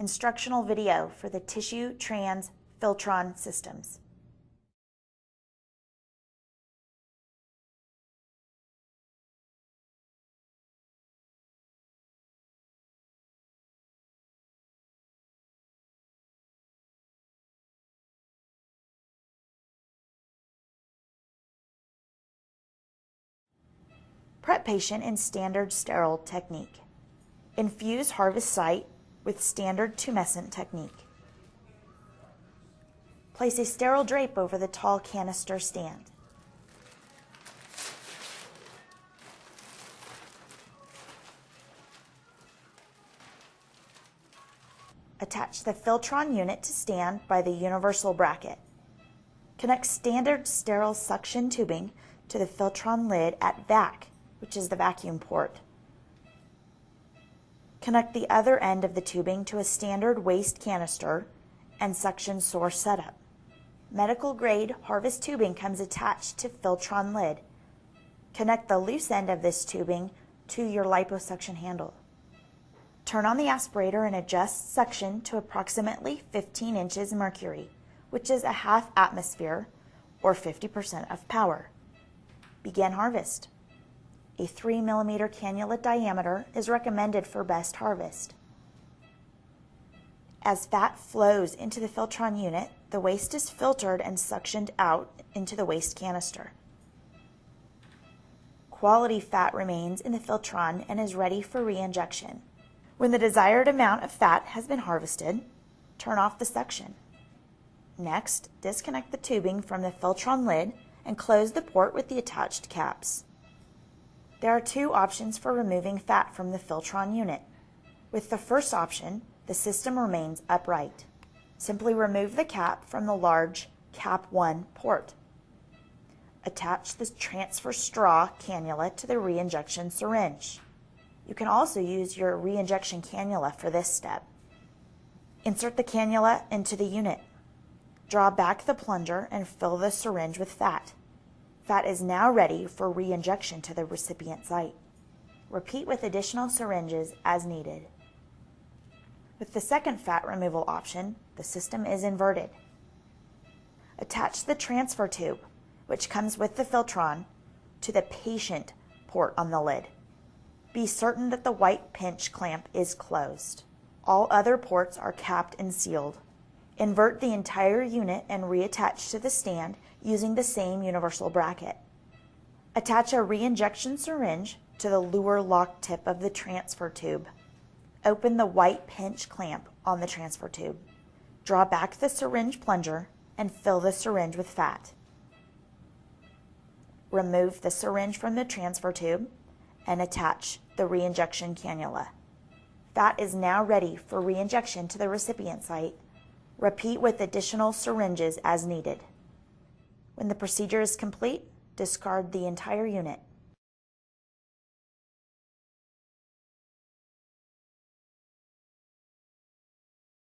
Instructional video for the Tissu Trans FILTRON systems. Prep patient in standard sterile technique. Infuse harvest site with standard tumescent technique. Place a sterile drape over the tall canister stand. Attach the FILTRON unit to stand by the universal bracket. Connect standard sterile suction tubing to the FILTRON lid at VAC, which is the vacuum port. Connect the other end of the tubing to a standard waste canister and suction source setup. Medical grade harvest tubing comes attached to FILTRON lid. Connect the loose end of this tubing to your liposuction handle. Turn on the aspirator and adjust suction to approximately 15 inches mercury, which is a half atmosphere or 50% of power. Begin harvest. A 3 mm cannula diameter is recommended for best harvest. As fat flows into the FILTRON unit, the waste is filtered and suctioned out into the waste canister. Quality fat remains in the FILTRON and is ready for re-injection. When the desired amount of fat has been harvested, turn off the suction. Next, disconnect the tubing from the FILTRON lid and close the port with the attached caps. There are two options for removing fat from the FILTRON unit. With the first option, the system remains upright. Simply remove the cap from the large Cap 1 port. Attach the transfer straw cannula to the re-injection syringe. You can also use your re-injection cannula for this step. Insert the cannula into the unit. Draw back the plunger and fill the syringe with fat. Fat is now ready for re-injection to the recipient site. Repeat with additional syringes as needed. With the second fat removal option, the system is inverted. Attach the transfer tube, which comes with the FILTRON, to the patient port on the lid. Be certain that the white pinch clamp is closed. All other ports are capped and sealed. Invert the entire unit and reattach to the stand using the same universal bracket. Attach a re-injection syringe to the luer lock tip of the transfer tube. Open the white pinch clamp on the transfer tube. Draw back the syringe plunger and fill the syringe with fat. Remove the syringe from the transfer tube and attach the re-injection cannula. Fat is now ready for re-injection to the recipient site. Repeat with additional syringes as needed. When the procedure is complete, discard the entire unit.